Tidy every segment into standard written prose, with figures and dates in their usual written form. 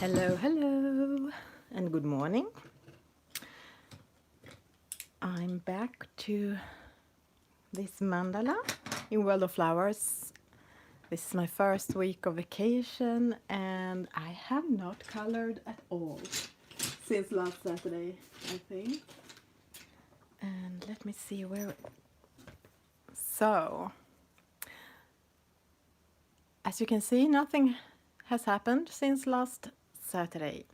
Hello, and good morning. I'm back to this mandala in World of Flowers. This is my first week of vacation, and I have not colored at all since last Saturday, I think. And let me see where. So, as you can see, nothing has happened since last Saturday,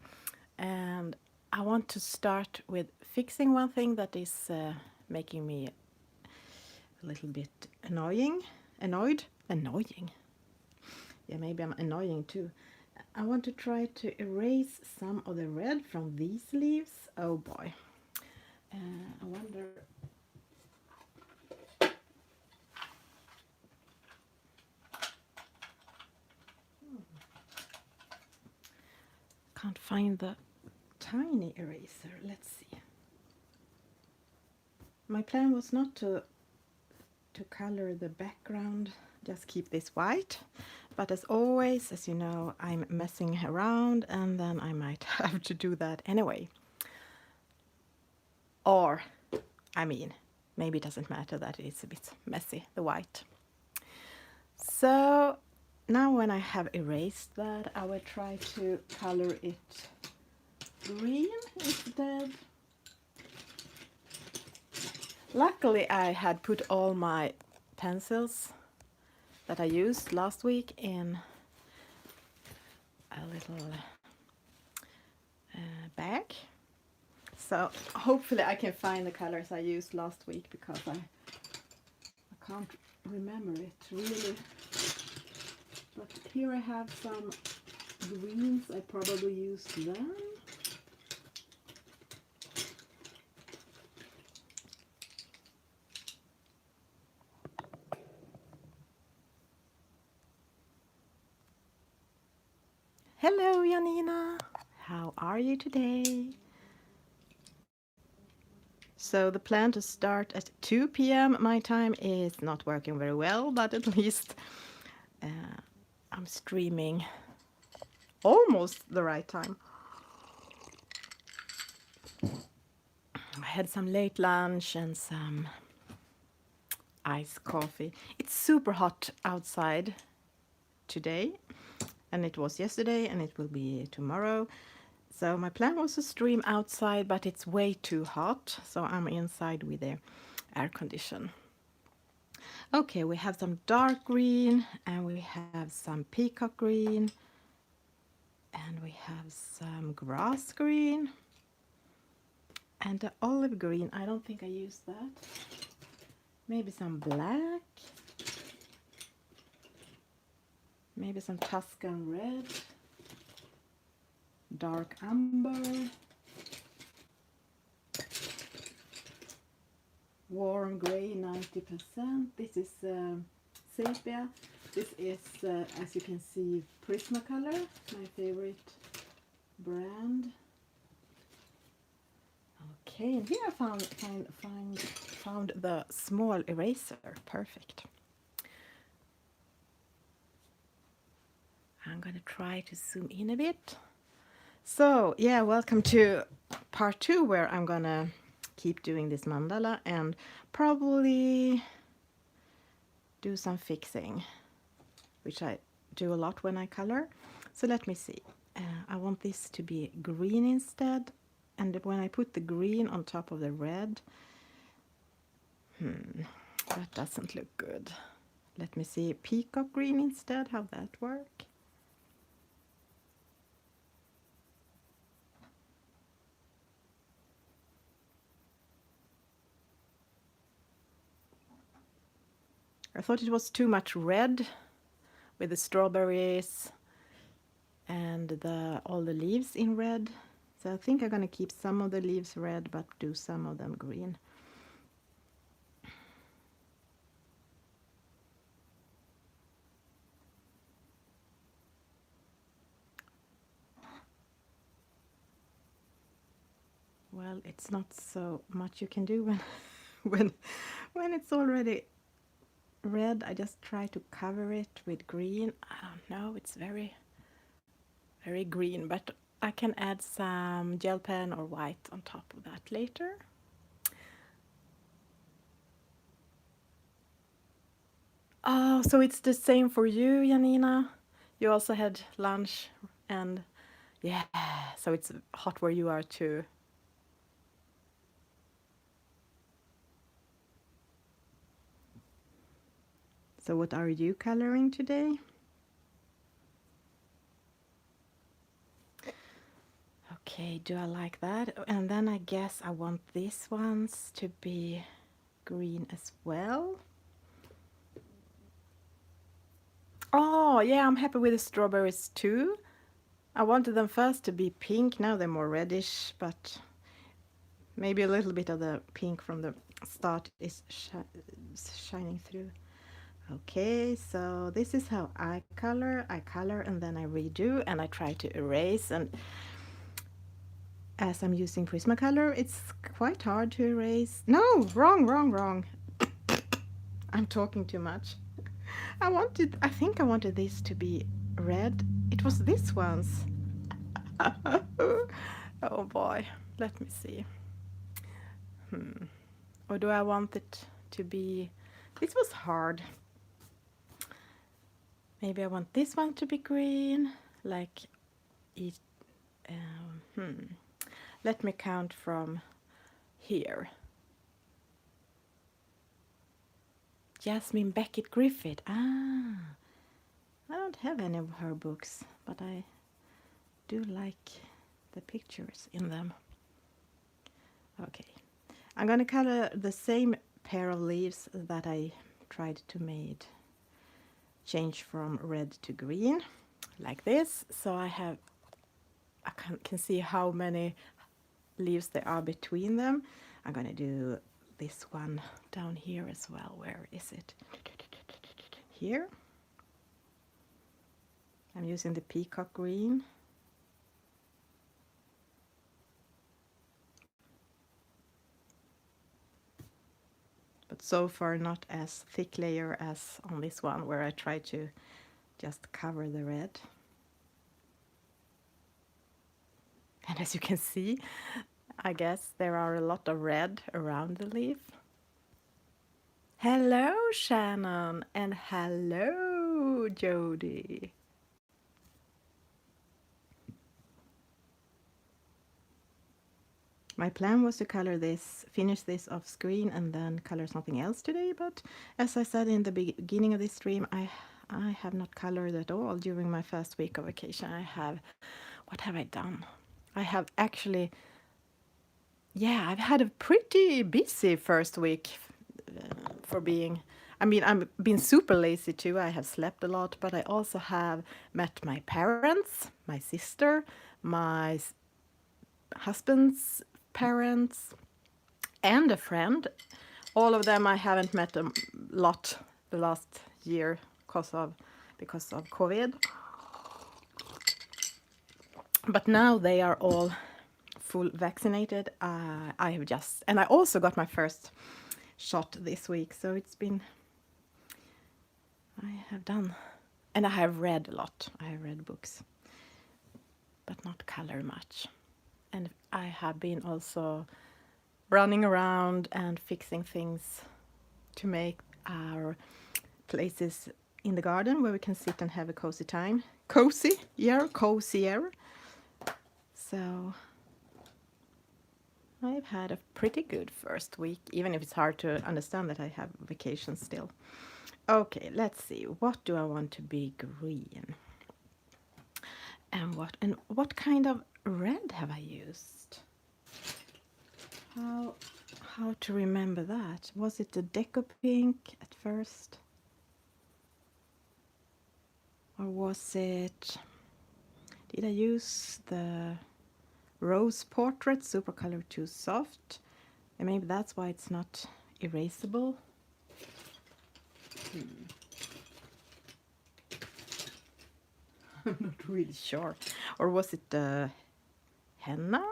and I want to start with fixing one thing that is making me a little bit annoyed. Yeah, maybe I'm annoying too. I want to try to erase some of the red from these leaves. Oh boy. I wonder. Can't find the tiny eraser. Let's see. My plan was not to color the background, just keep this white. But as always, as you know, I'm messing around and then I might have to do that anyway. Or, I mean, maybe it doesn't matter that it's a bit messy, the white. So now when I have erased that, I will try to color it green instead. Luckily, I had put all my pencils that I used last week in a little bag. So hopefully I can find the colors I used last week, because I can't remember it really. But here I have some greens. I probably used them. Hello, Janina. How are you today? So the plan to start at 2 p.m. my time is not working very well, but at least I'm streaming almost the right time. I had some late lunch and some iced coffee. It's super hot outside today, and it was yesterday, and it will be tomorrow. So my plan was to stream outside, but it's way too hot, so I'm inside with the air condition. Okay, we have some dark green, and we have some peacock green, and we have some grass green, and the olive green. I don't think I used that. Maybe some black, maybe some Tuscan red, dark amber, warm gray 90%. This is sepia. This is, as you can see, Prismacolor, my favorite brand. Okay, and here I found the small eraser. Perfect. I'm gonna try to zoom in a bit. So yeah, welcome to part 2, where I'm gonna keep doing this mandala and probably do some fixing, which I do a lot when I color. So let me see. I want this to be green instead, and when I put the green on top of the red, that doesn't look good. Let me see, peacock green instead, how that work? I thought it was too much red with the strawberries and all the leaves in red. So I think I'm gonna keep some of the leaves red, but do some of them green. Well, it's not so much you can do when it's already red. I just try to cover it with green. I don't know, it's very green, but I can add some gel pen or white on top of that later. Oh, so it's the same for you, Janina? You also had lunch and yeah, so it's hot where you are too. So what are you coloring today? Okay, do I like that? And then I guess I want these ones to be green as well. Oh, yeah, I'm happy with the strawberries too. I wanted them first to be pink, now they're more reddish, but maybe a little bit of the pink from the start is shining through. Okay, so this is how I color and then I redo and I try to erase, and as I'm using Prismacolor it's quite hard to erase. No, wrong. I'm talking too much. I think I wanted this to be red. It was this one's. Oh boy, let me see. Or do I want it to be, this was hard. Maybe I want this one to be green, like it, let me count from here. Jasmine Beckett Griffith. Ah, I don't have any of her books, but I do like the pictures in them. Okay, I'm gonna color the same pair of leaves that I tried to change from red to green, like this. So I can see how many leaves there are between them. I'm gonna do this one down here as well. Where is it? Here. I'm using the peacock green. But so far not as thick layer as on this one, where I try to just cover the red. And as you can see, I guess there are a lot of red around the leaf. Hello, Shannon, and hello, Jody. My plan was to color this, finish this off screen and then color something else today, but as I said in the beginning of this stream, I have not colored at all during my first week of vacation. What have I done? I have actually, yeah, I've had a pretty busy first week for being, I've been super lazy too. I have slept a lot, but I also have met my parents, my sister, my husband's parents, and a friend. All of them I haven't met a lot the last year because of COVID. But now they are all full vaccinated. I have just, and I also got my first shot this week, so it's been, I have done, and I have read a lot. I have read books, but not color much. And I have been also running around and fixing things to make our places in the garden where we can sit and have a cozy time. Cozier. So I've had a pretty good first week, even if it's hard to understand that I have vacation still. Okay, let's see. What do I want to be green? And what kind of red have I used? How to remember that? Was it the Deco Pink at first? Or was it, did I use the Rose Portrait Supercolor Too Soft? And maybe that's why it's not erasable. I'm not really sure. Or was it the Henna?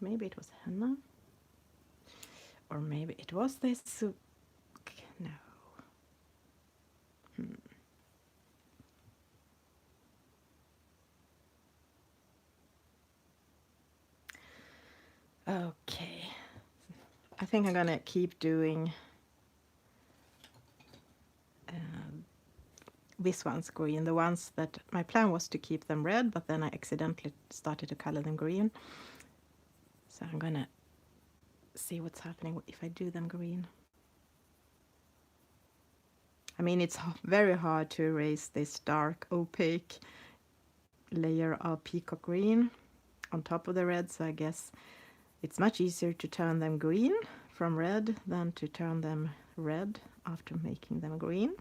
Maybe it was Henna. Or maybe it was this No. Okay. I think I'm gonna keep doing this one's green. The ones that my plan was to keep them red, but then I accidentally started to color them green. So I'm gonna see what's happening if I do them green. I mean, it's very hard to erase this dark opaque layer of peacock green on top of the red, so I guess it's much easier to turn them green from red than to turn them red after making them green.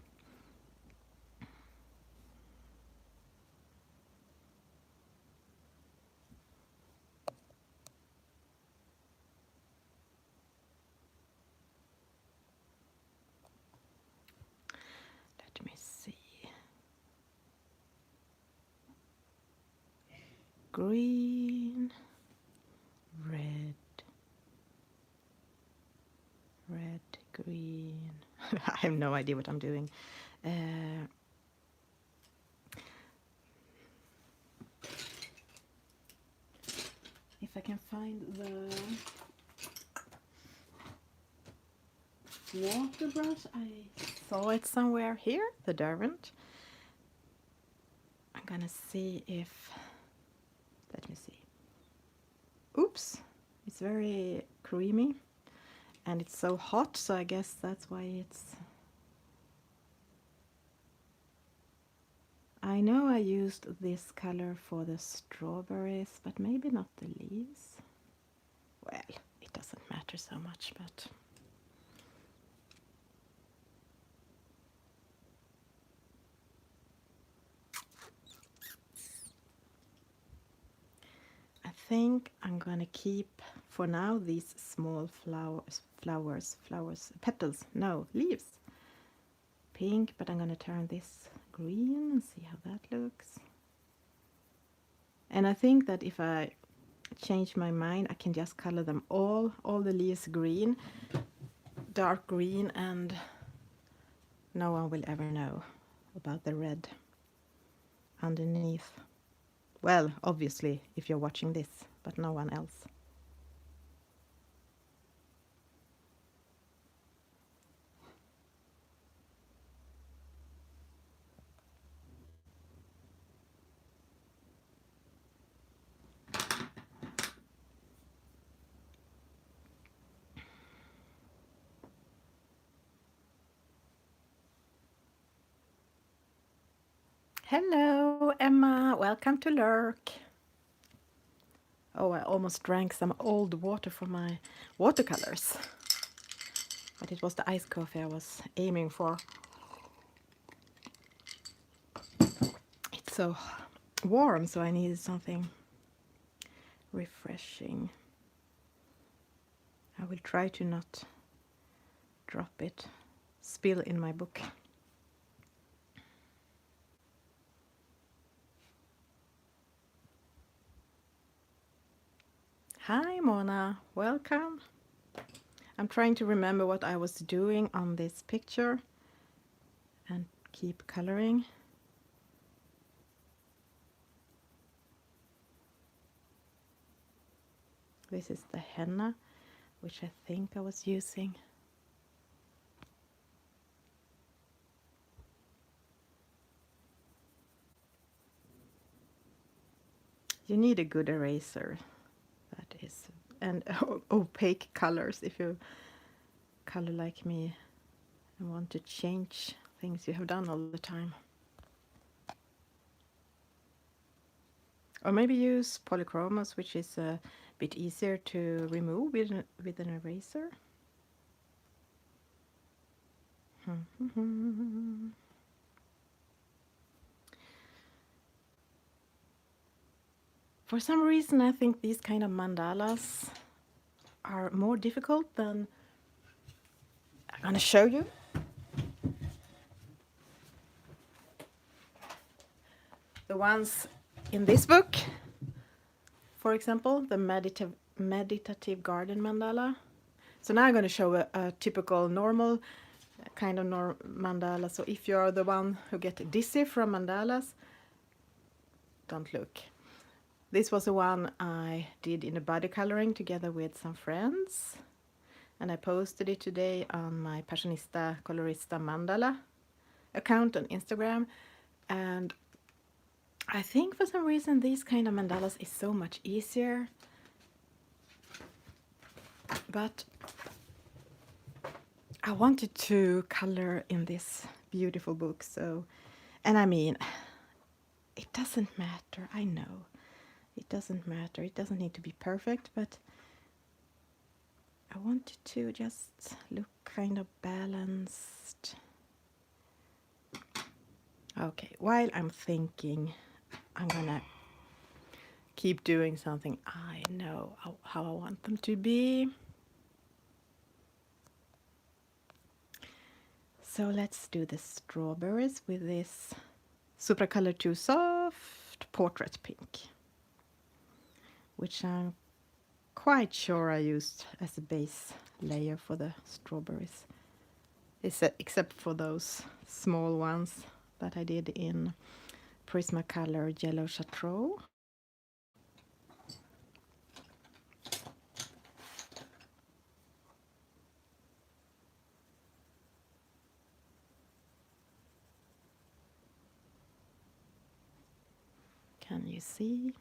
Let me see. Green, red, red, green. I have no idea what I'm doing. If I can find the water brush, I saw it somewhere here, the Derwent. I'm gonna see if, let me see. Oops, it's very creamy and it's so hot, so I guess that's why it's, I know I used this color for the strawberries, but maybe not the leaves. Well, it doesn't matter so much, but I think I'm gonna keep for now these small petals, no, leaves. Pink, but I'm gonna turn this green and see how that looks. And I think that if I change my mind, I can just color them all the leaves green, dark green, and no one will ever know about the red underneath. Well, obviously, if you're watching this, but no one else. Hello, Emma. Welcome to Lurk. Oh, I almost drank some old water from my watercolors. But it was the iced coffee I was aiming for. It's so warm, so I needed something refreshing. I will try to not drop it, spill in my book. Hi Mona, welcome. I'm trying to remember what I was doing on this picture and keep coloring. This is the henna, which I think I was using. You need a good eraser, that is, and opaque colors if you color like me and want to change things you have done all the time. Or maybe use polychromos, which is a bit easier to remove with an eraser. For some reason, I think these kind of mandalas are more difficult than I'm going to show you. The ones in this book, for example, the meditative garden mandala. So now I'm going to show a typical normal kind of mandala. So if you're the one who get dizzy from mandalas, don't look. This was the one I did in the body coloring together with some friends, and I posted it today on my Passionista Colorista Mandala account on Instagram. And I think for some reason these kind of mandalas is so much easier, but I wanted to color in this beautiful book, so, and I mean, it doesn't matter, I know. It doesn't matter, it doesn't need to be perfect, but I wanted to just look kind of balanced. Okay, while I'm thinking, I'm gonna keep doing something I know how I want them to be. So let's do the strawberries with this Supracolor 2 Soft Portrait Pink, which I'm quite sure I used as a base layer for the strawberries, except for those small ones that I did in Prismacolor Yellow Chartreuse. Can you see?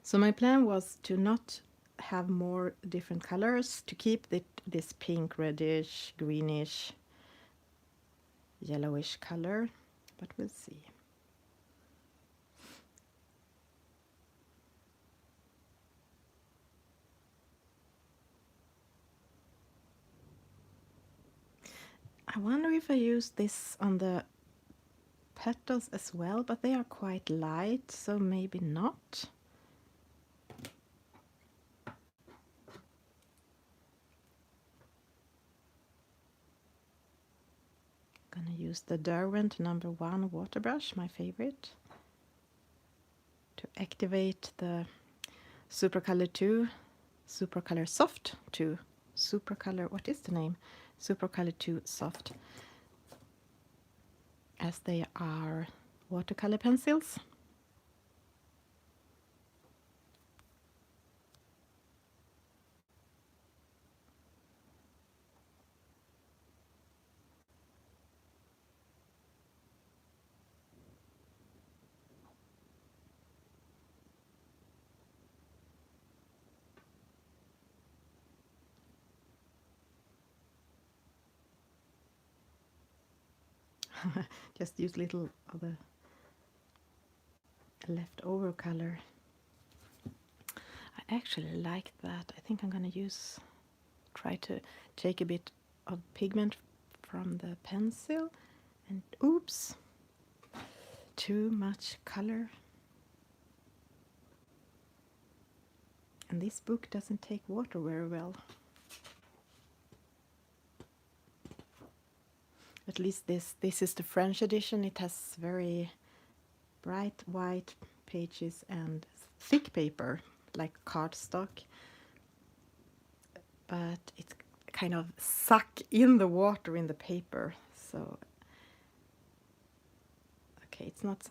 So my plan was to not have more different colors, to keep this pink, reddish, greenish, yellowish color, but we'll see. I wonder if I use this on the petals as well, but they are quite light, so maybe not. Gonna use the Derwent #1 water brush, my favorite, to activate the Supracolor 2, Supracolor Soft 2, Supracolor, what is the name? Supracolor 2 Soft, as they are watercolor pencils. Just use little of the leftover color. I actually like that. I think I'm gonna try to take a bit of pigment from the pencil, and oops, too much color. And this book doesn't take water very well. At least this is the French edition. It has very bright white pages and thick paper, like cardstock, but it's kind of suck in the water in the paper. So, okay, it's not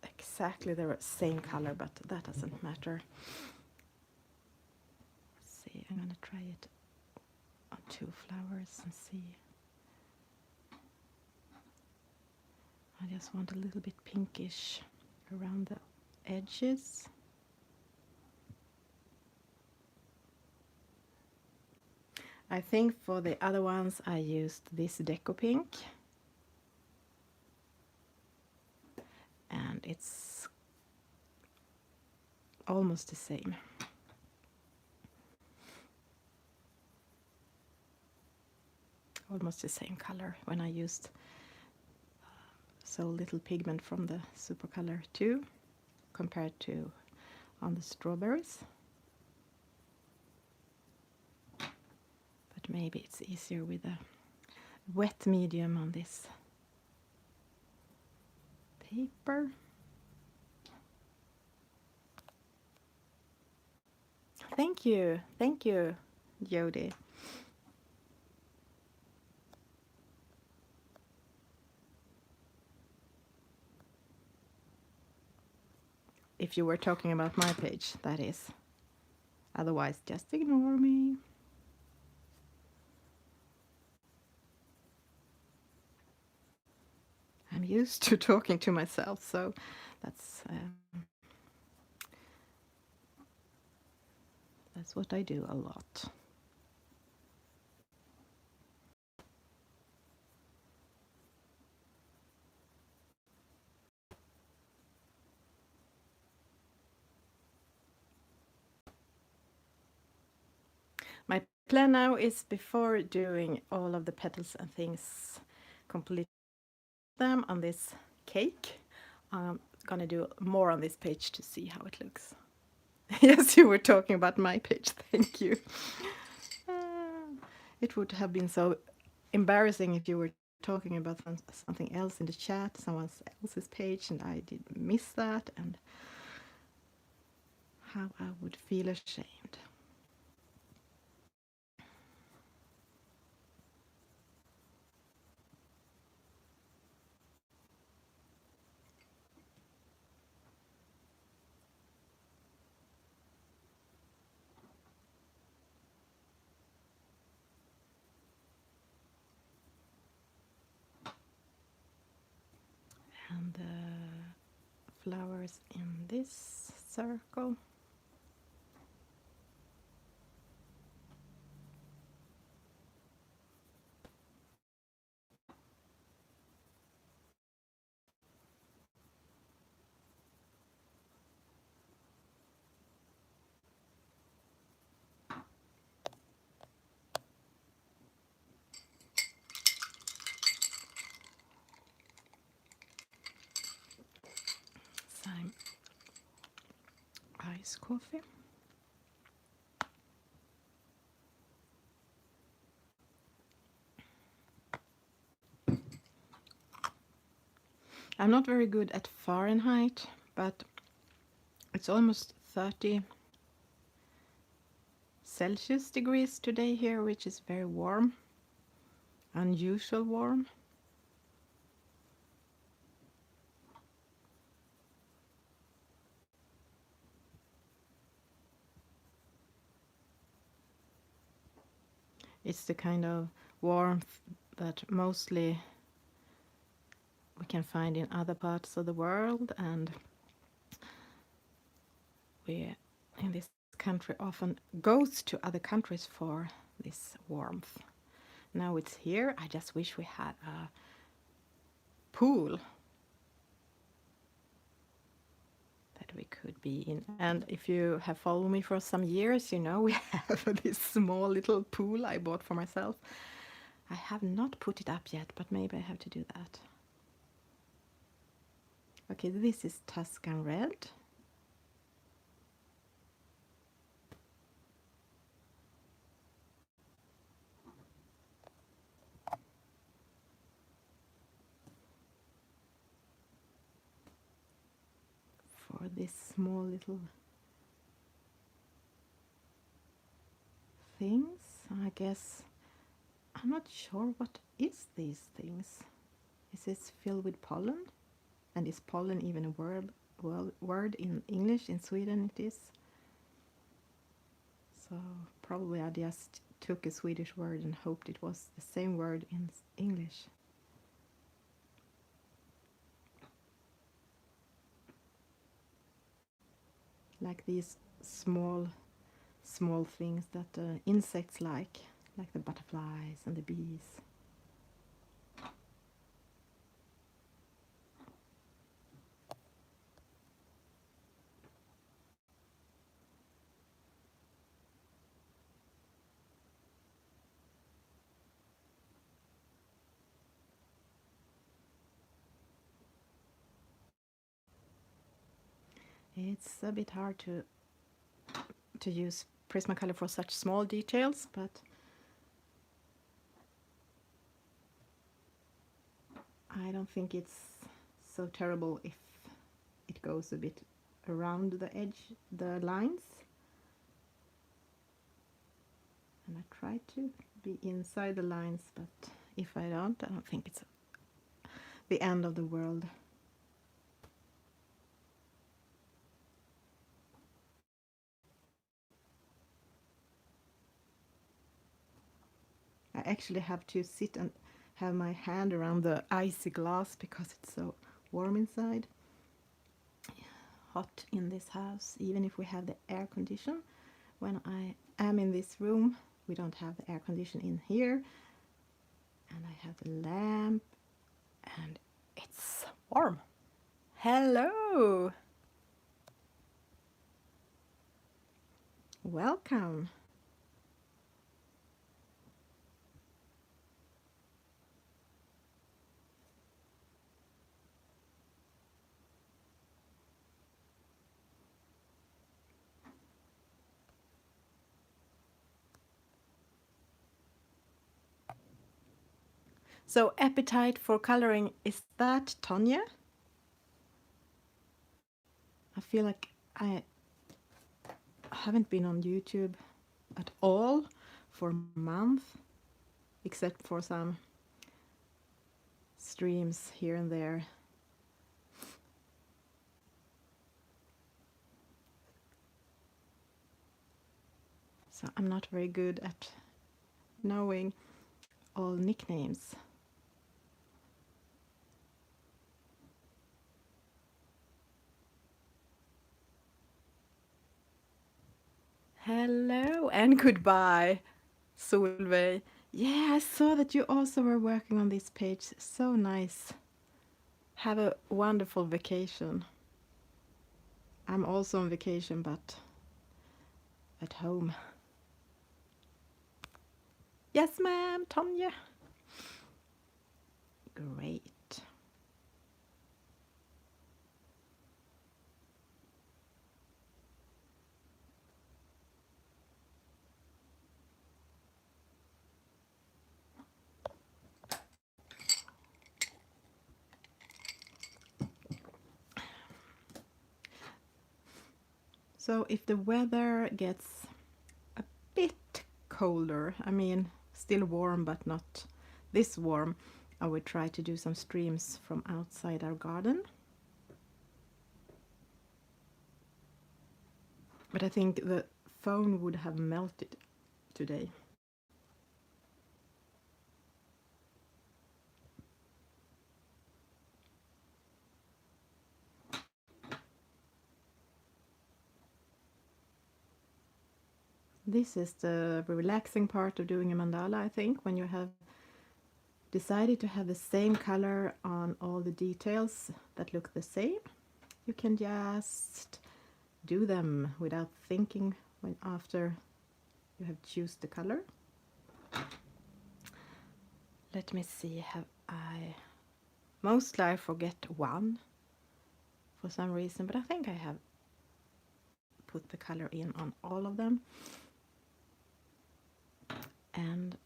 exactly the same color, but that doesn't matter. Let's see, I'm gonna try it on 2 flowers and see. I just want a little bit pinkish around the edges. I think for the other ones I used this Deco Pink, and it's almost the same. Almost the same color when I used so little pigment from the Supracolor 2 compared to on the strawberries. But maybe it's easier with the wet medium on this paper. Thank you, Jody. If you were talking about my page, that is. Otherwise, just ignore me. I'm used to talking to myself, so that's what I do a lot. My plan now is, before doing all of the petals and things, complete them on this cake. I'm gonna do more on this page to see how it looks. Yes, you were talking about my page. Thank you. It would have been so embarrassing if you were talking about something else in the chat, someone else's page, and I did miss that, and how I would feel ashamed. And the flowers in this circle. Some iced coffee. I'm not very good at Fahrenheit, but it's almost 30 Celsius degrees today here, which is very warm, unusual warm. It's the kind of warmth that mostly we can find in other parts of the world, and we in this country often goes to other countries for this warmth. Now it's here. I just wish we had a pool that we could be in. And if you have followed me for some years, you know we have this small little pool I bought for myself. I have not put it up yet, but maybe I have to do that. Okay, this is Tuscan red. For this small little things, I guess. I'm not sure what is these things. Is this filled with pollen? And is pollen even a word in English? In Sweden it is. So probably I just took a Swedish word and hoped it was the same word in English. Like these small things that insects like the butterflies and the bees. It's a bit hard to use Prismacolor for such small details, but don't think it's so terrible if it goes a bit around the edge, the lines. And I try to be inside the lines, but if I don't think it's the end of the world. I actually have to sit and have my hand around the icy glass because it's so warm inside. Hot in this house, even if we have the air condition. When I am in this room, we don't have the air condition in here. And I have the lamp and it's warm. Hello! Welcome. So appetite for coloring, is that Tanya? I feel like I haven't been on YouTube at all for a month, except for some streams here and there. So I'm not very good at knowing all nicknames. Hello and goodbye, Solveig. Yeah, I saw that you also were working on this page. So nice. Have a wonderful vacation. I'm also on vacation, but at home. Yes, ma'am, Tanya. Great. So if the weather gets a bit colder, I mean, still warm, but not this warm, I would try to do some streams from outside our garden. But I think the phone would have melted today. This is the relaxing part of doing a mandala, I think, when you have decided to have the same color on all the details that look the same. You can just do them without thinking when after you have choose the color. Let me see, have I... Mostly I forget one for some reason, but I think I have put the color in on all of them. And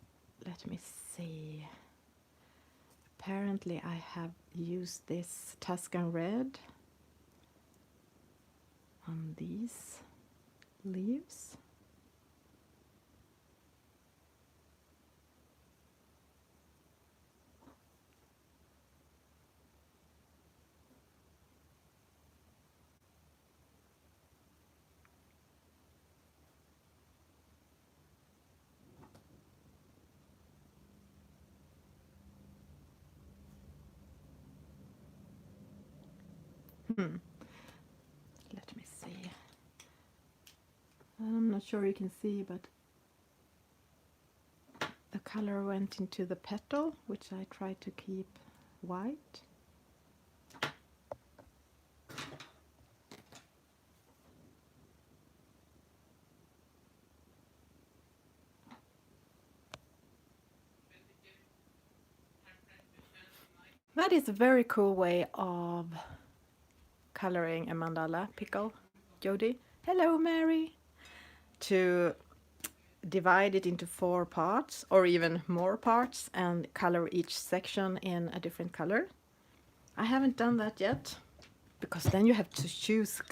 let me see. Apparently I have used this Tuscan red on these leaves. Let me see. I'm not sure you can see, but the color went into the petal, which I try to keep white. That is a very cool way of coloring a mandala pickle, Jody. Hello, Mary. To divide it into 4 parts or even more parts and color each section in a different color. I haven't done that yet because then you have to choose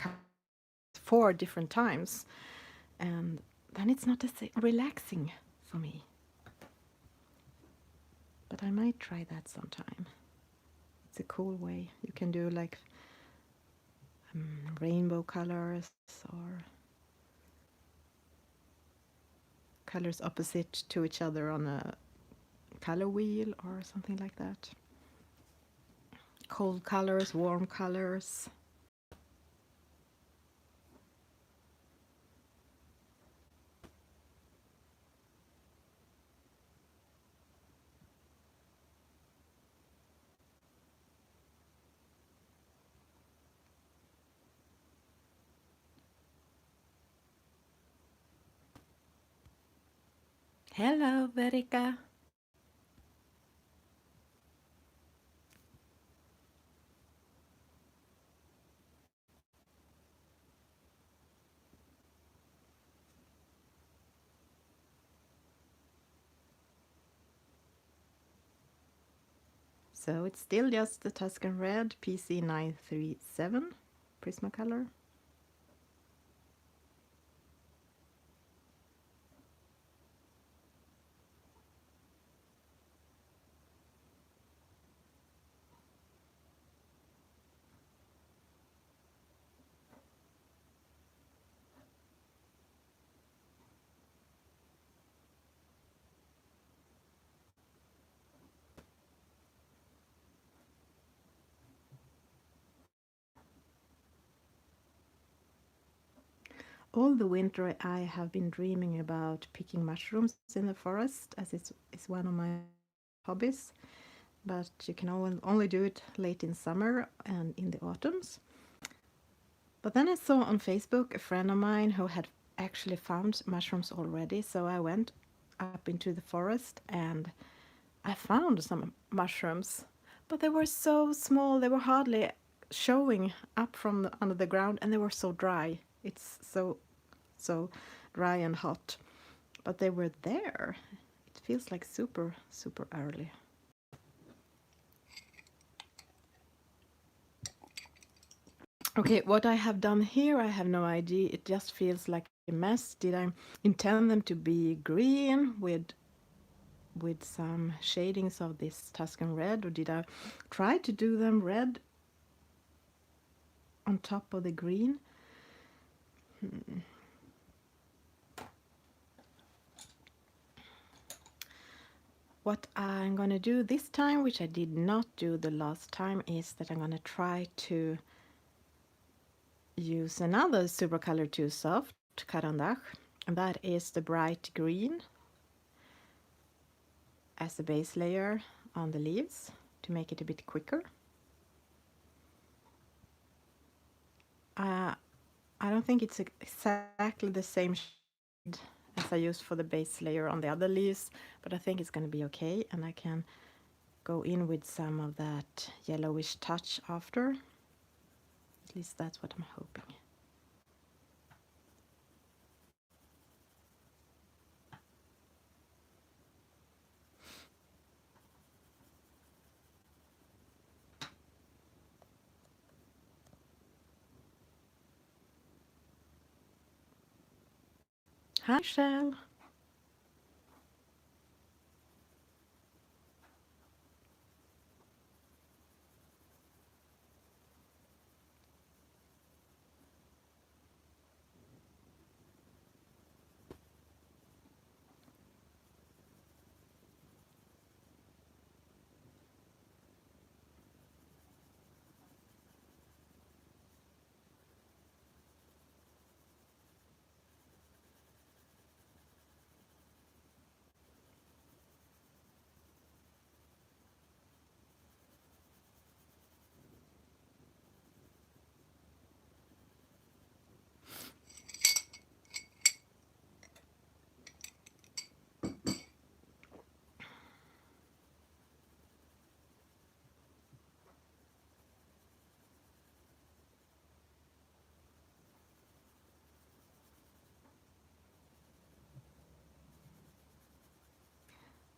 4 different times, and then it's not as relaxing for me. But I might try that sometime. It's a cool way. You can do like rainbow colors or colors opposite to each other on a color wheel or something like that. Cold colors, warm colors. Hello, Verika. So it's still just the Tuscan Red PC937 Prismacolor. All the winter I have been dreaming about picking mushrooms in the forest, as it's one of my hobbies, but you can only do it late in summer and in the autumns. But then I saw on Facebook a friend of mine who had actually found mushrooms already, so I went up into the forest and I found some mushrooms, but they were so small, they were hardly showing up from under the ground, and they were so dry. It's so dry and hot, but they were there. It feels like super early. Okay, what I have done here, I have no idea. It just feels like a mess. Did I intend them to be green with some shadings of this Tuscan Red, or did I try to do them red on top of the green? What I'm gonna do this time, which I did not do the last time, is that I'm gonna try to use another Super Color 2 Soft Karandach, and that is the bright green as the base layer on the leaves to make it a bit quicker. I don't think it's exactly the same shade as I used for the base layer on the other leaves, but I think it's going to be okay, and I can go in with some of that yellowish touch after. At least that's what I'm hoping. Hi, Shell.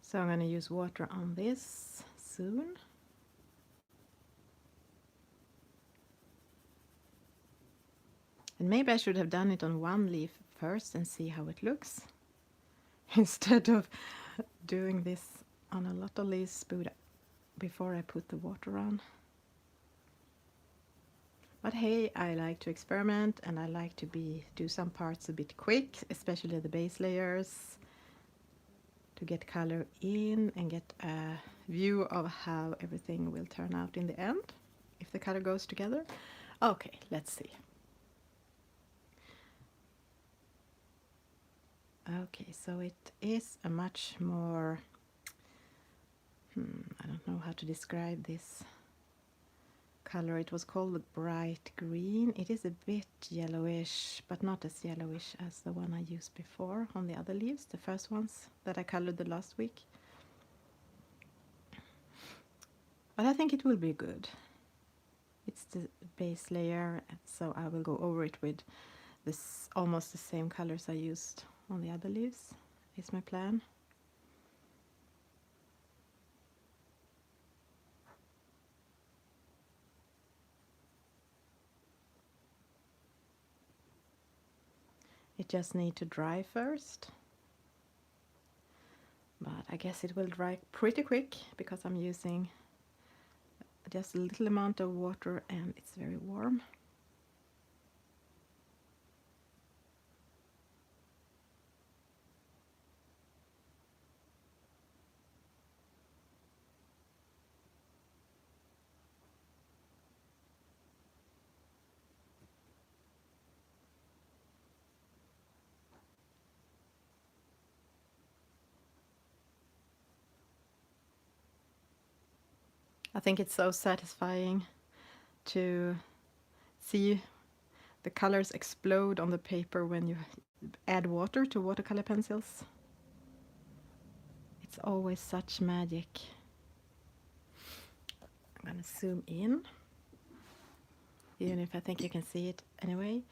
So I'm going to use water on this soon. And maybe I should have done it on one leaf first and see how it looks, instead of doing this on a lot of leaves before I put the water on. But hey, I like to experiment, and I like to do some parts a bit quick, especially the base layers, to get color in and get a view of how everything will turn out in the end, if the color goes together. Okay, let's see. Okay, so it is a much more, I don't know how to describe this color. It was called bright green. It is a bit yellowish, but not as yellowish as the one I used before on the other leaves, the first ones that I colored the last week. But I think it will be good. It's the base layer, so I will go over it with this almost the same colors I used on the other leaves, is my plan. It just needs to dry first, but I guess it will dry pretty quick because I'm using just a little amount of water and it's very warm. I think it's so satisfying to see the colors explode on the paper when you add water to watercolor pencils. It's always such magic. I'm gonna zoom in, even if I think you can see it anyway.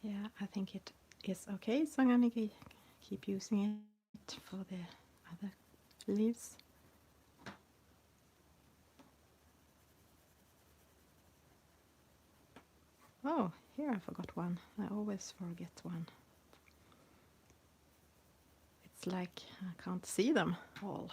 Yeah, I think it is okay, so I'm gonna keep using it for the other leaves. Oh, here I forgot one. I always forget one. It's like I can't see them all.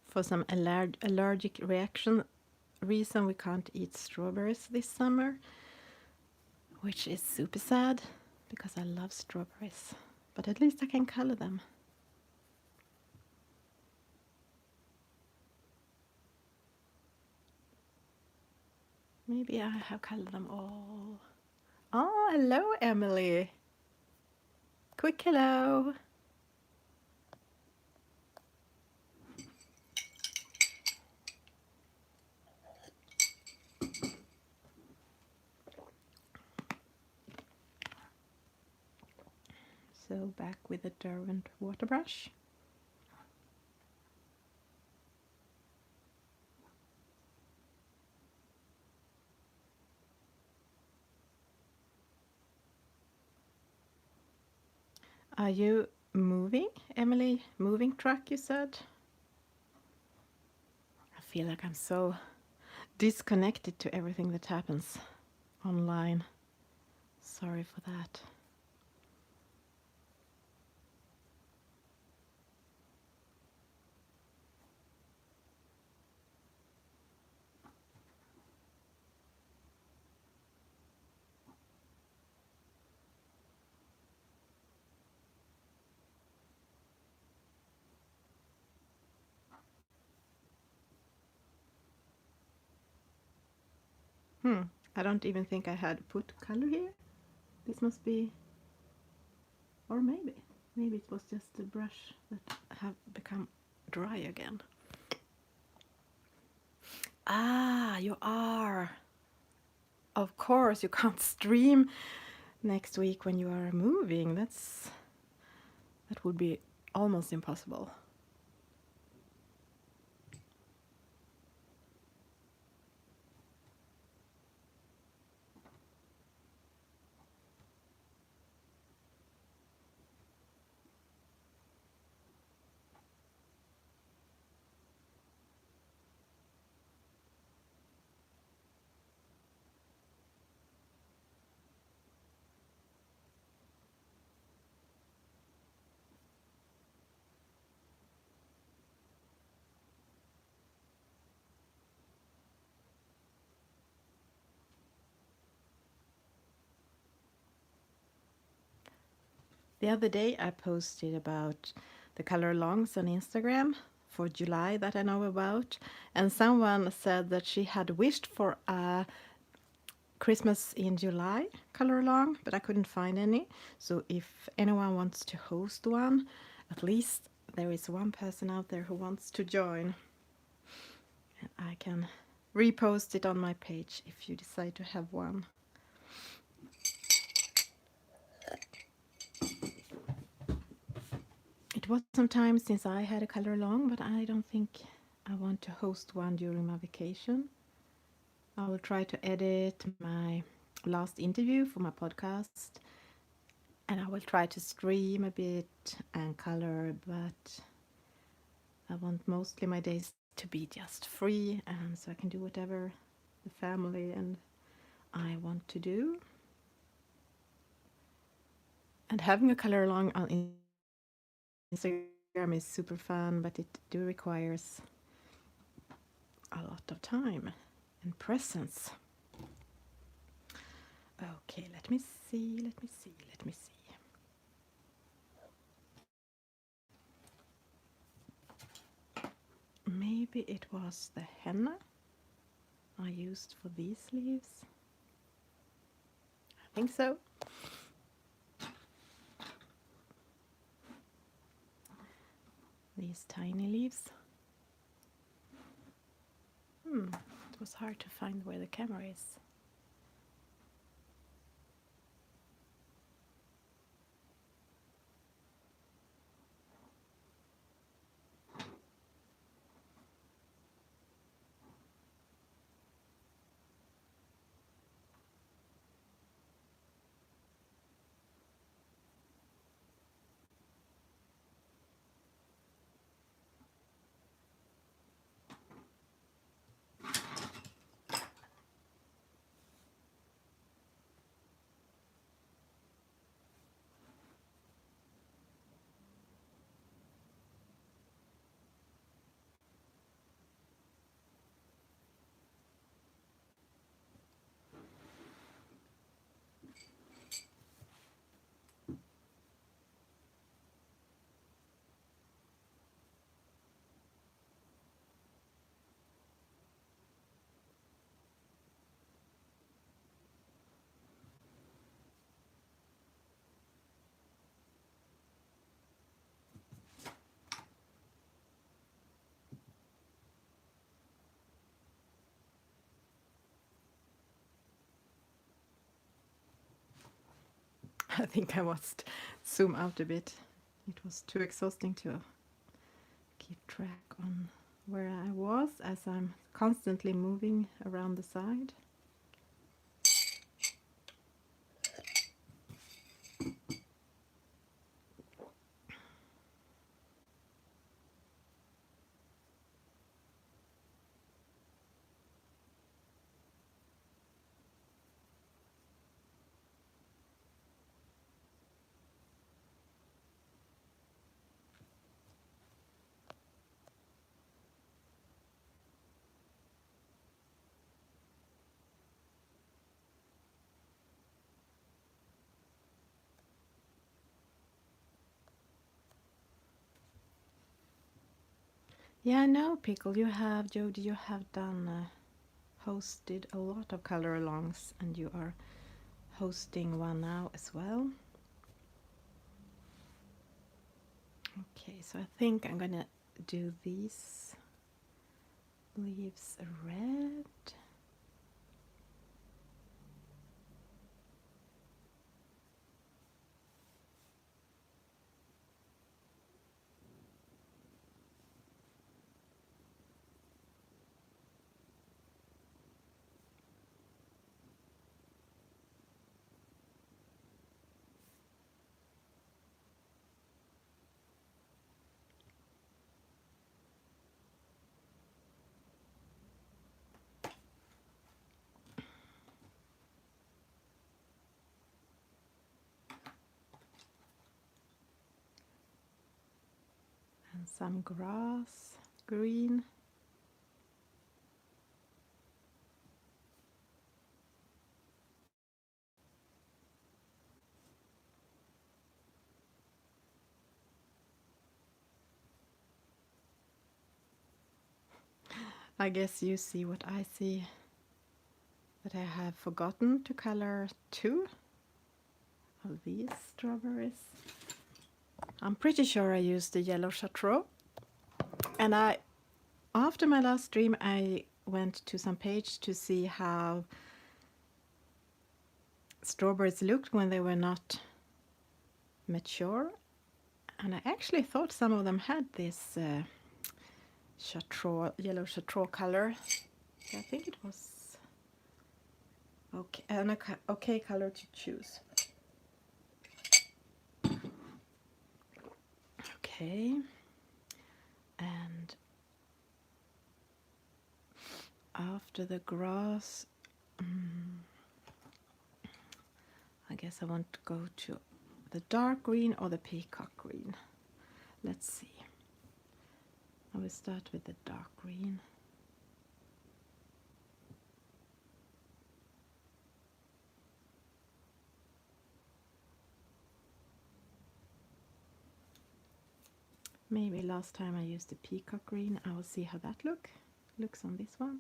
For some allergic reason, we can't eat strawberries this summer, which is super sad because I love strawberries. But at least I can color them. Maybe I have colored them all. Oh, hello, Emily. Quick hello. So back with the Derwent water brush. Are you moving, Emily? Moving truck, you said? I feel like I'm so disconnected to everything that happens online. Sorry for that. I don't even think I had put color here. This must be, or maybe it was just the brush that have become dry again. Ah, you are. Of course, you can't stream next week when you are moving. That would be almost impossible. The other day I posted about the color alongs on Instagram for July that I know about, and someone said that she had wished for a Christmas in July color along, but I couldn't find any. So if anyone wants to host one, at least there is one person out there who wants to join. And I can repost it on my page if you decide to have one. It was some time since I had a color along, but I don't think I want to host one during my vacation. I will try to edit my last interview for my podcast, and I will try to stream a bit and color, but I want mostly my days to be just free, and so I can do whatever the family and I want to do. And having a color along on Instagram is super fun, but it do requires a lot of time and presence. Okay, let me see. Maybe it was the henna I used for these leaves. I think so. These tiny leaves. It was hard to find where the camera is. I think I must zoom out a bit. It was too exhausting to keep track on where I was as I'm constantly moving around the side. Yeah, I know, Pickle, you have, Jody, you have done, hosted a lot of color alongs, and you are hosting one now as well. Okay, so I think I'm gonna do these leaves red. And some grass green. I guess you see what I see, that I have forgotten to color 2 of these strawberries. I'm pretty sure I used the yellow chartreuse, and after my last stream I went to some page to see how strawberries looked when they were not mature, and I actually thought some of them had this chartreuse, yellow chartreuse color. I think it was okay, an okay color to choose. Okay, and after the grass, I guess I want to go to the dark green or the peacock green. Let's see. I will start with the dark green. Maybe last time I used the peacock green. I will see how that looks on this one.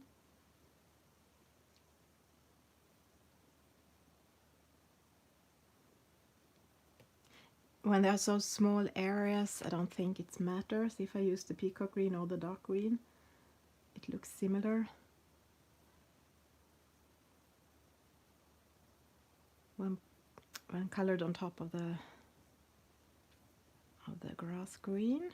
When there are so small areas, I don't think it matters if I use the peacock green or the dark green. It looks similar. When colored on top of the grass green.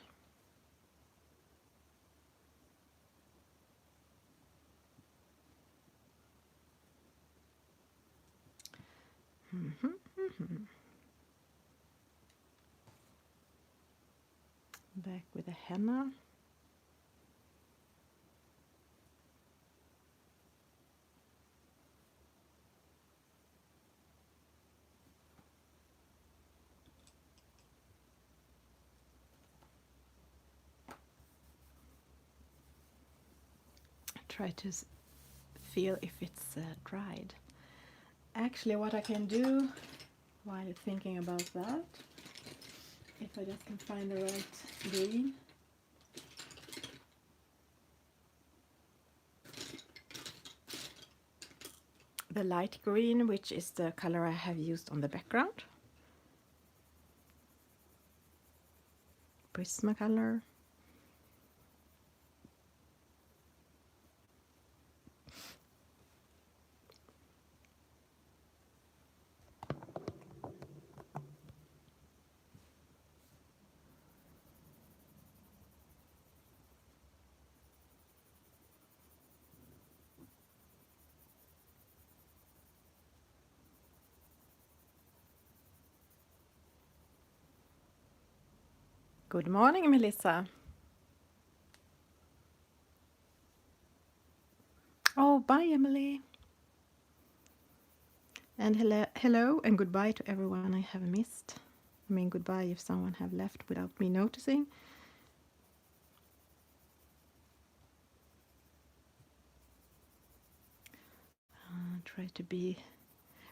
Back with the henna. Try to feel if it's dried. Actually, what I can do while thinking about that, if I just can find the right green. The light green, which is the color I have used on the background. Prismacolor. Good morning, Melissa. Oh, bye, Emily. And hello and goodbye to everyone I have missed. I mean, goodbye if someone have left without me noticing. Try to be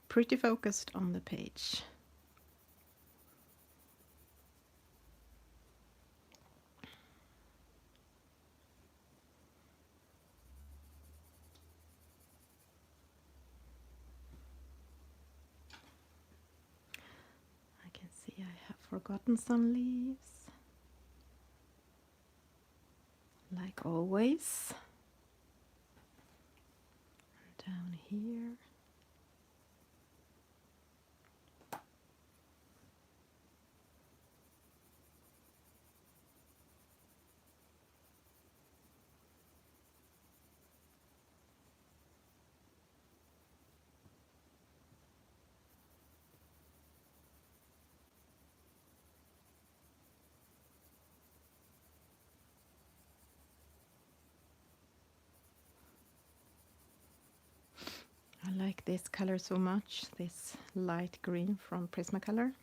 pretty focused on the page. I can see I have forgotten some leaves. Like always. And down here. I like this color so much, this light green from Prismacolor.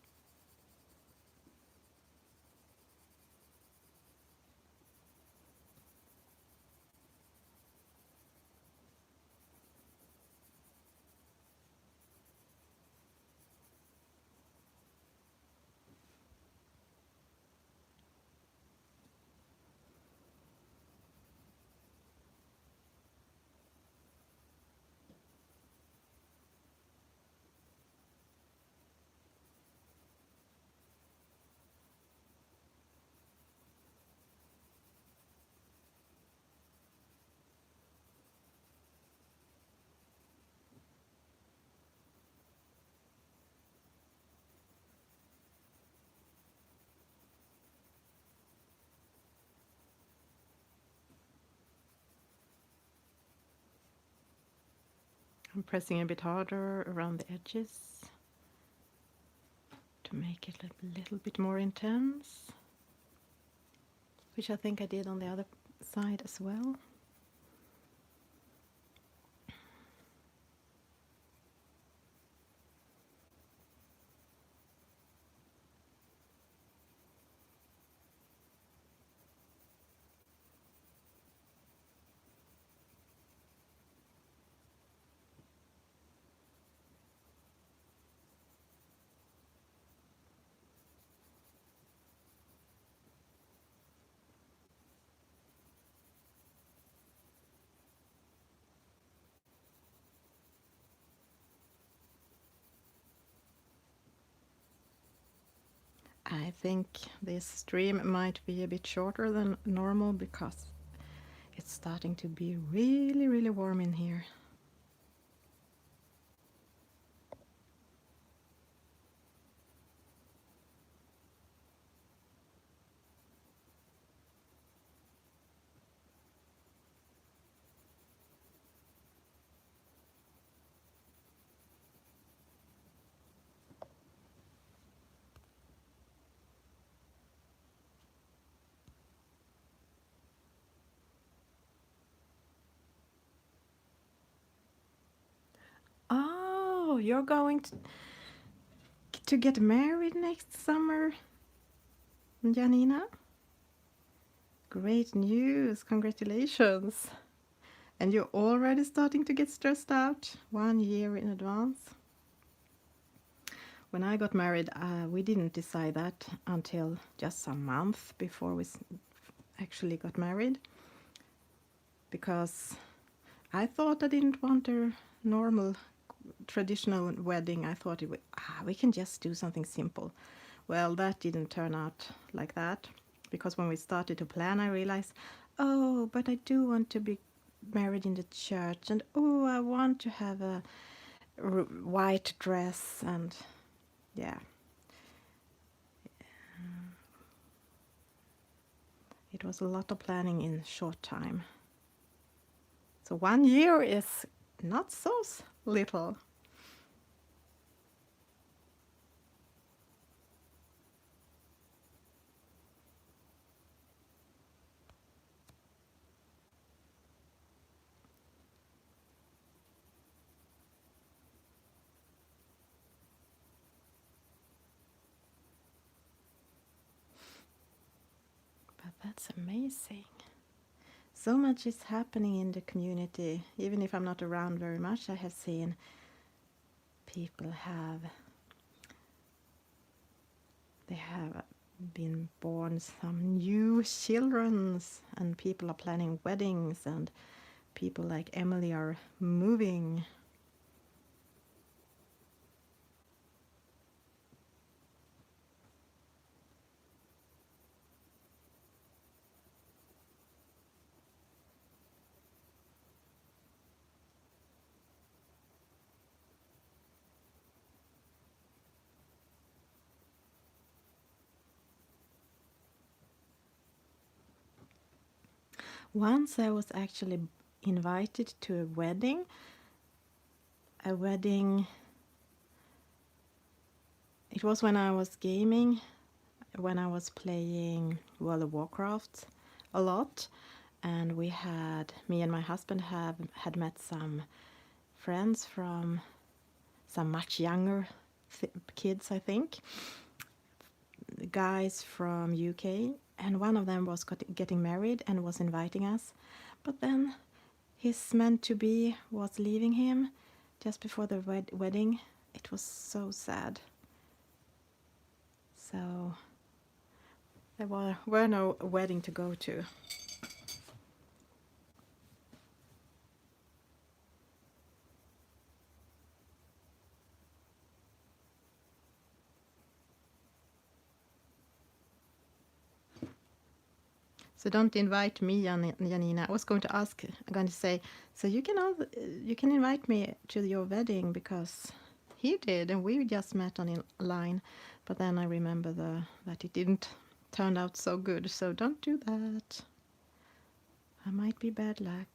I'm pressing a bit harder around the edges to make it a little bit more intense, which I think I did on the other side as well. I think this stream might be a bit shorter than normal because it's starting to be really, really warm in here. Oh, you're going to get married next summer, Janina? Great news, congratulations. And you're already starting to get stressed out 1 year in advance. When I got married, we didn't decide that until just a month before we actually got married, because I thought I didn't want a normal traditional wedding. I thought we can just do something simple. Well, that didn't turn out like that, because when we started to plan, I realized, oh, but I do want to be married in the church, and oh, I want to have a white dress, and yeah. It was a lot of planning in a short time. So 1 year is not so little. That's amazing. So much is happening in the community. Even if I'm not around very much, I have seen people they have been born some new children, and people are planning weddings, and people like Emily are moving. Once I was actually invited to a wedding. It was when I was gaming, when I was playing World of Warcraft a lot, and me and my husband had met some friends from some much younger kids, I think, guys from UK, and one of them was getting married and was inviting us, but then his meant-to-be was leaving him just before the wedding. It was so sad. So there were no wedding to go to. So don't invite me, Janina. I was going to ask, I'm going to say, so you can invite me to your wedding, because he did, and we just met online. But then I remember that it didn't turn out so good. So don't do that. I might be bad luck.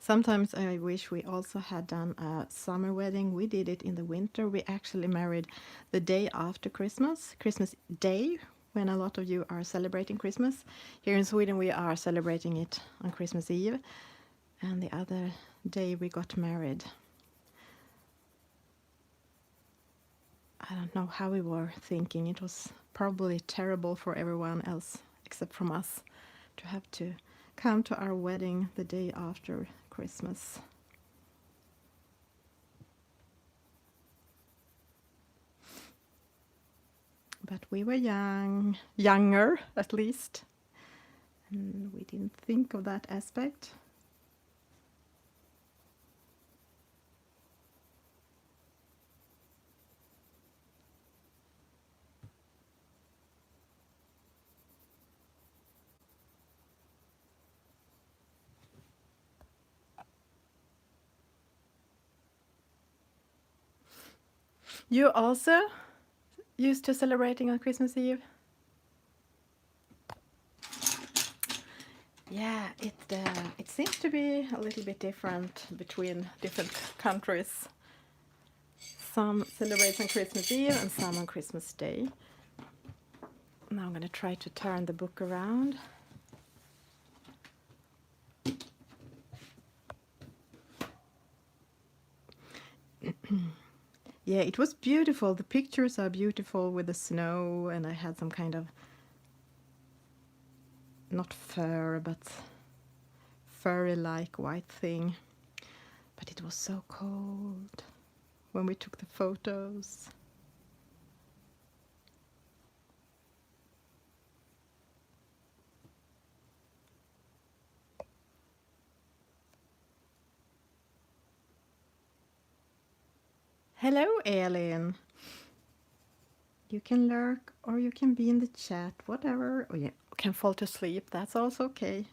Sometimes I wish we also had done a summer wedding. We did it in the winter. We actually married the day after Christmas Day, when a lot of you are celebrating Christmas. Here in Sweden, we are celebrating it on Christmas Eve, and the other day we got married. I don't know how we were thinking. It was probably terrible for everyone else except from us to have to come to our wedding the day after Christmas. But we were younger at least, and we didn't think of that aspect. You also used to celebrating on Christmas Eve? Yeah, it seems to be a little bit different between different countries. Some celebrate on Christmas Eve and some on Christmas Day. Now I'm going to try to turn the book around. Yeah, it was beautiful. The pictures are beautiful with the snow, and I had some kind of, not fur, but furry-like white thing. But it was so cold when we took the photos. Hello, Elin. You can lurk or you can be in the chat, whatever. Or you can fall to sleep, that's also okay.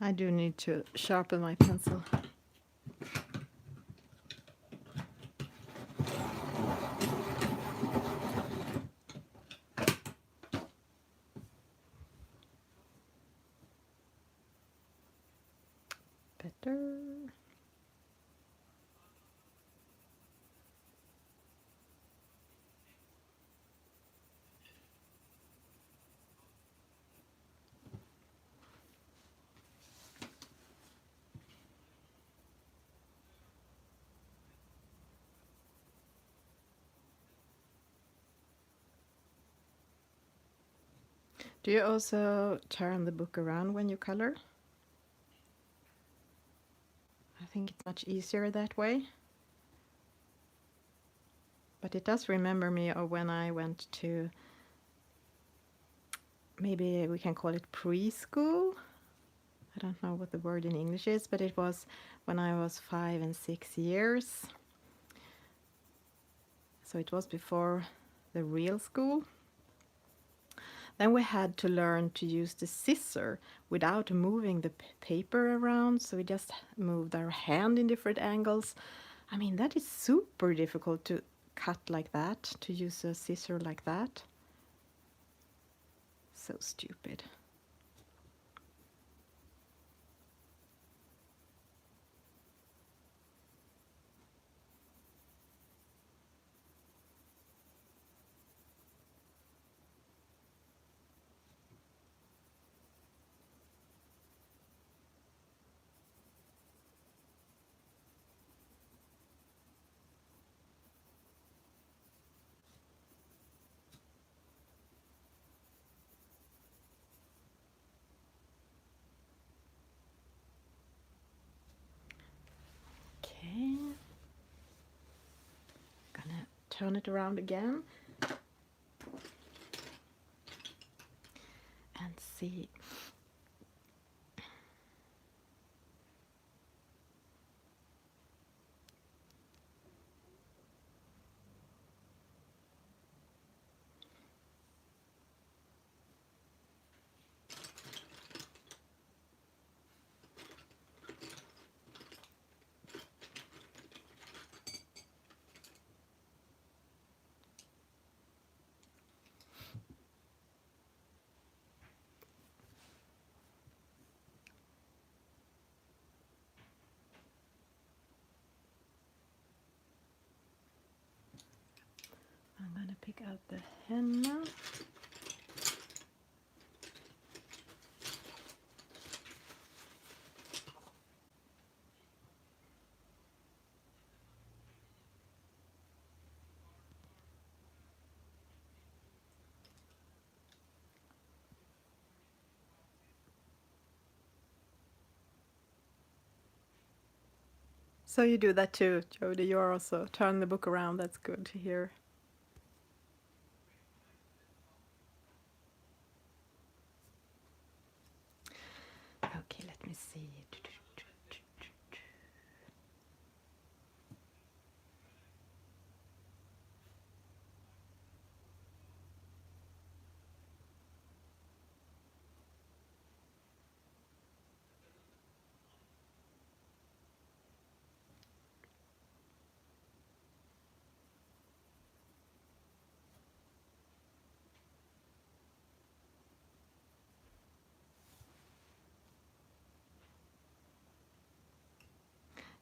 I do need to sharpen my pencil. Better. Do you also turn the book around when you color? I think it's much easier that way. But it does remember me of when I went to, maybe we can call it preschool. I don't know what the word in English is, but it was when I was 5 and 6 years. So it was before the real school. Then we had to learn to use the scissor without moving the paper around. So we just moved our hand in different angles. I mean, that is super difficult to cut like that, to use a scissor like that. So stupid. Okay. Gonna turn it around again and see. I'm gonna pick out the henna. So you do that too, Jody. You're also turn the book around. That's good to hear. Okay, let me see.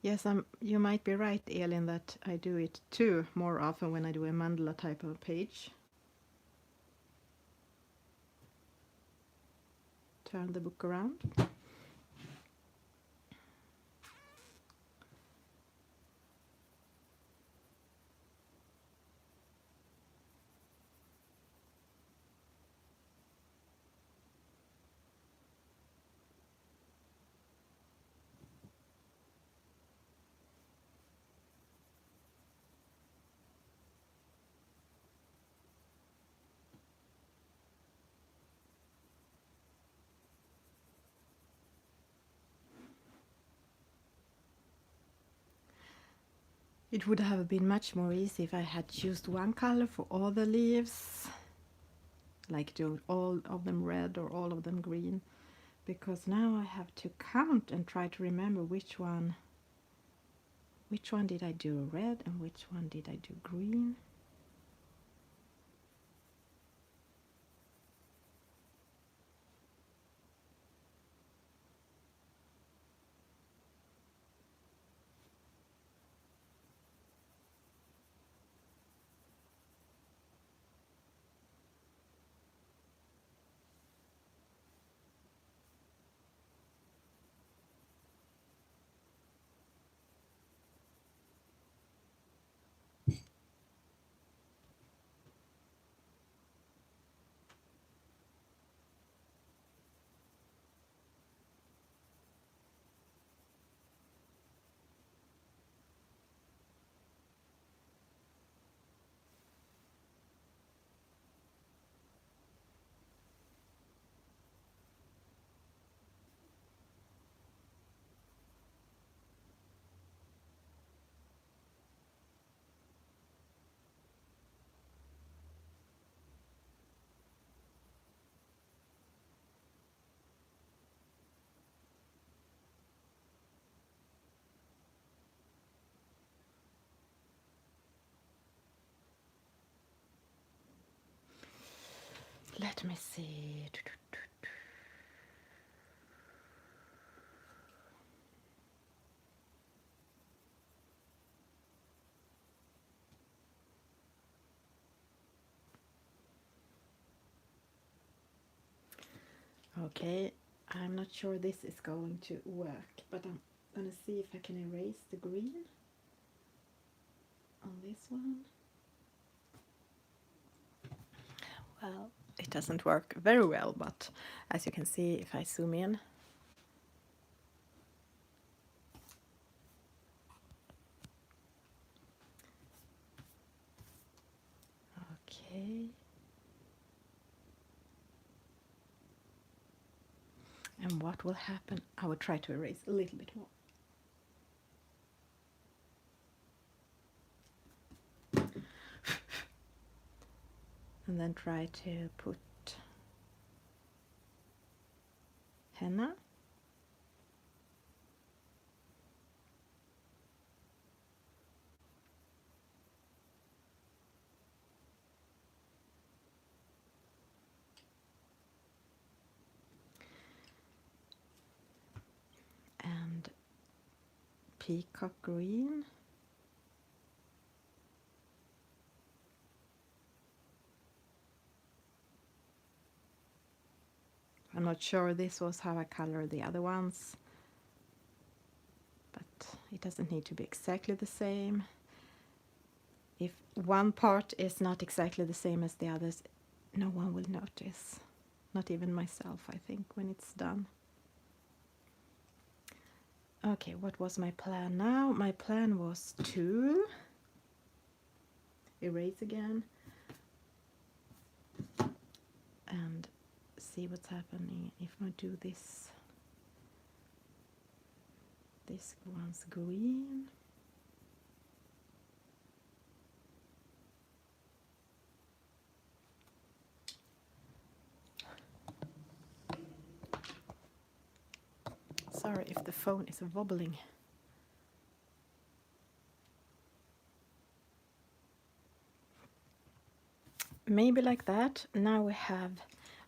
Yes, you might be right, Elin, that I do it too more often when I do a mandala type of page. Turn the book around. It would have been much more easy if I had used one color for all the leaves, like do all of them red or all of them green, because now I have to count and try to remember which one did I do red and which one did I do green. Let me see. Okay, I'm not sure this is going to work, but I'm gonna see if I can erase the green on this one. Well, it doesn't work very well, but as you can see if I zoom in. Okay. And what will happen? I will try to erase a little bit more. And then try to put henna. And peacock green. I'm not sure this was how I colored the other ones, but it doesn't need to be exactly the same. If one part is not exactly the same as the others, no one will notice. Not even myself, I think, when it's done. Okay, what was my plan now? My plan was to erase again and see what's happening if I do this. This one's green. Sorry if the phone is wobbling. Maybe like that. Now we have,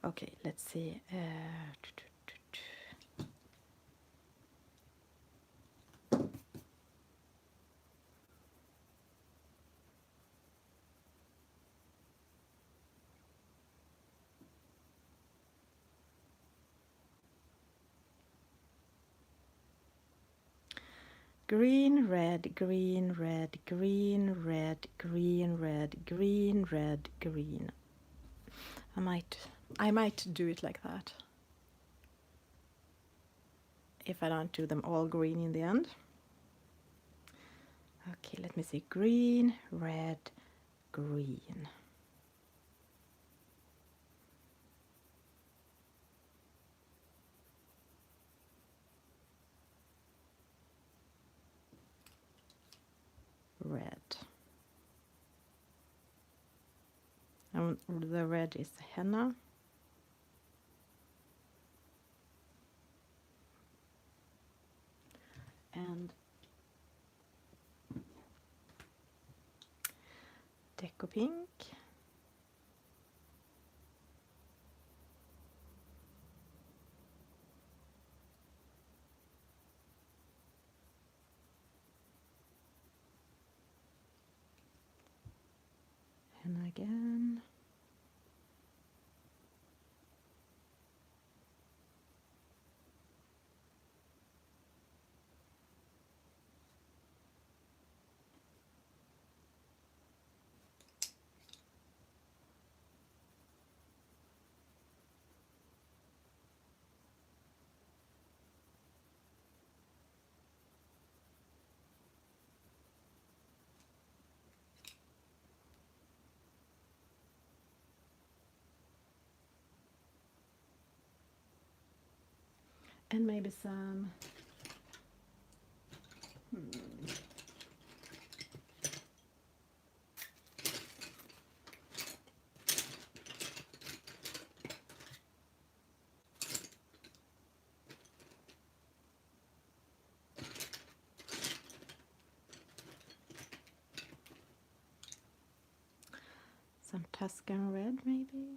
okay, let's see. Green, red, green, red, green, red, green, red, green, red, green. I might do it like that. If I don't do them all green in the end. Okay, let me see. Green, red, green. Red. And the red is henna. and Deco Pink. And again. And maybe some Tuscan red, maybe.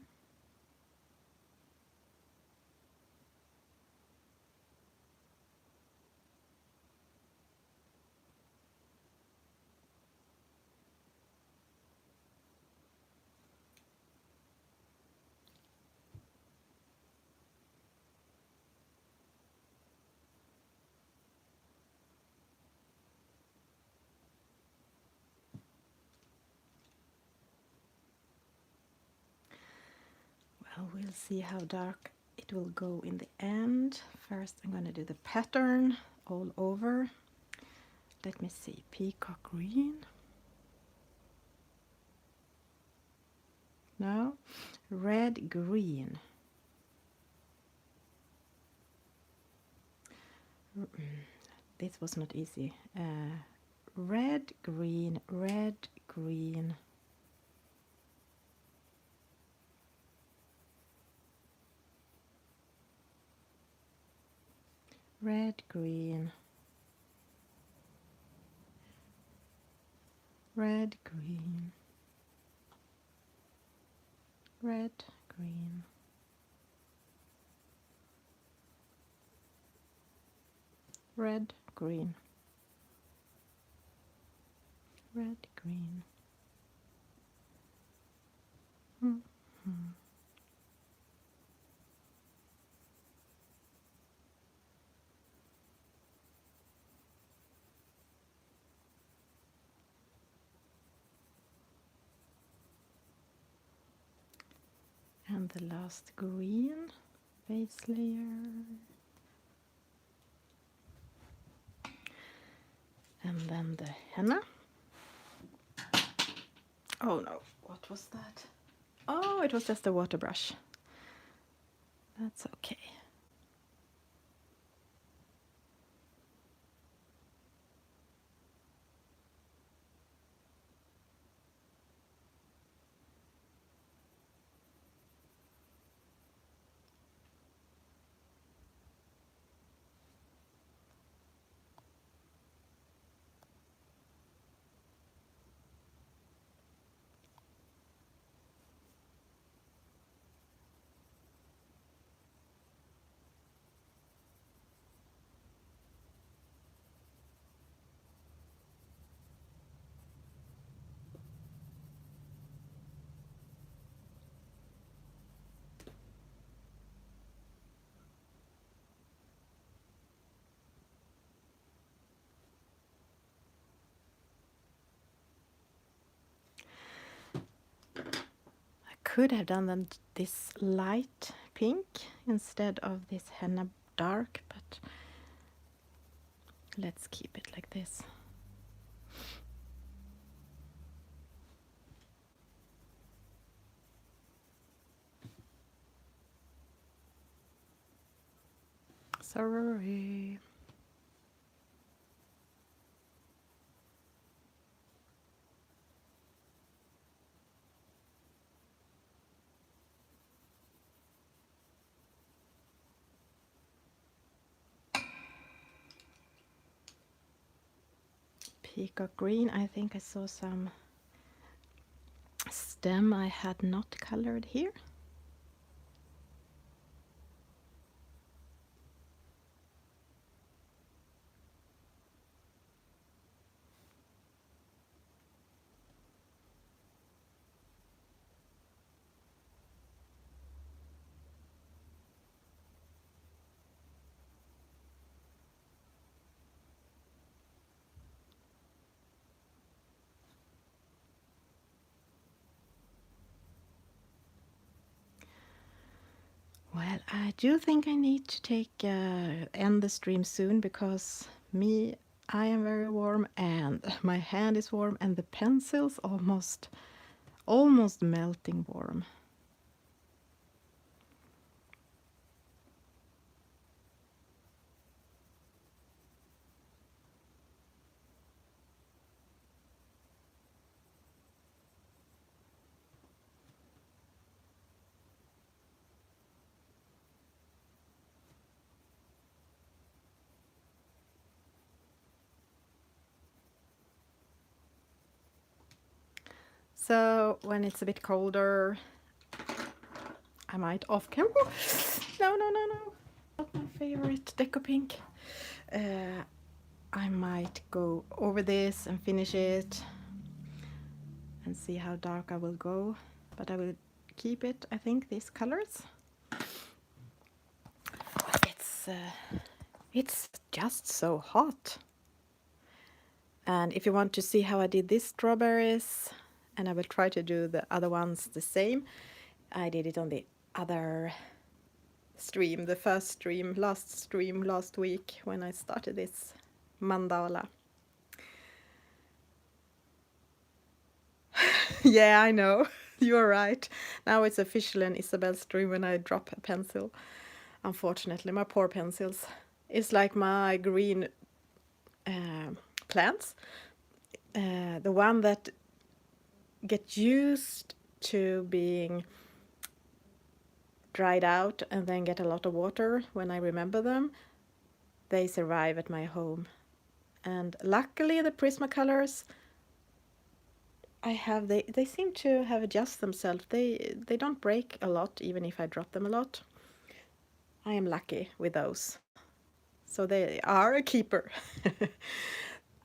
Well, we'll see how dark it will go in the end. First, I'm going to do the pattern all over. Let me see, peacock green. No, red green. This was not easy. Red green, red green. Red green. Red green. Red green. Red green. Red green. And the last green base layer. And then the henna. Oh no, what was that? Oh, it was just a water brush. That's okay. Could have done them this light pink instead of this henna dark, but let's keep it like this. Sorry. peacock green. I think I saw some stem I had not colored here. Well, I do think I need to end the stream soon because I am very warm and my hand is warm and the pencil's almost melting warm. So when it's a bit colder, I might off camera. No, no, no, no. Not my favorite deco pink. I might go over this and finish it and see how dark I will go. But I will keep it, I think, these colors. It's just so hot. And if you want to see how I did these strawberries, and I will try to do the other ones the same, I did it on the other stream, the first stream last week when I started this mandala. Yeah, I know. You're right. Now it's official an Isabel stream when I drop a pencil. Unfortunately, my poor pencils. It's like my green plants. The one that get used to being dried out and then get a lot of water when I remember them, they survive at my home. And luckily the Prismacolors they seem to have adjusted themselves. They don't break a lot even if I drop them a lot. I am lucky with those. So they are a keeper.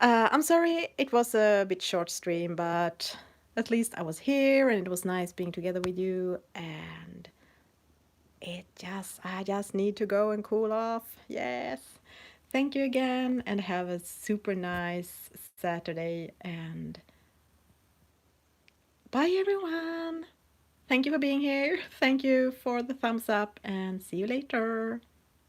I'm sorry it was a bit short stream, but at least I was here and it was nice being together with you, and I just need to go and cool off. Yes. Thank you again and have a super nice Saturday, and bye everyone. Thank you for being here. Thank you for the thumbs up and see you later.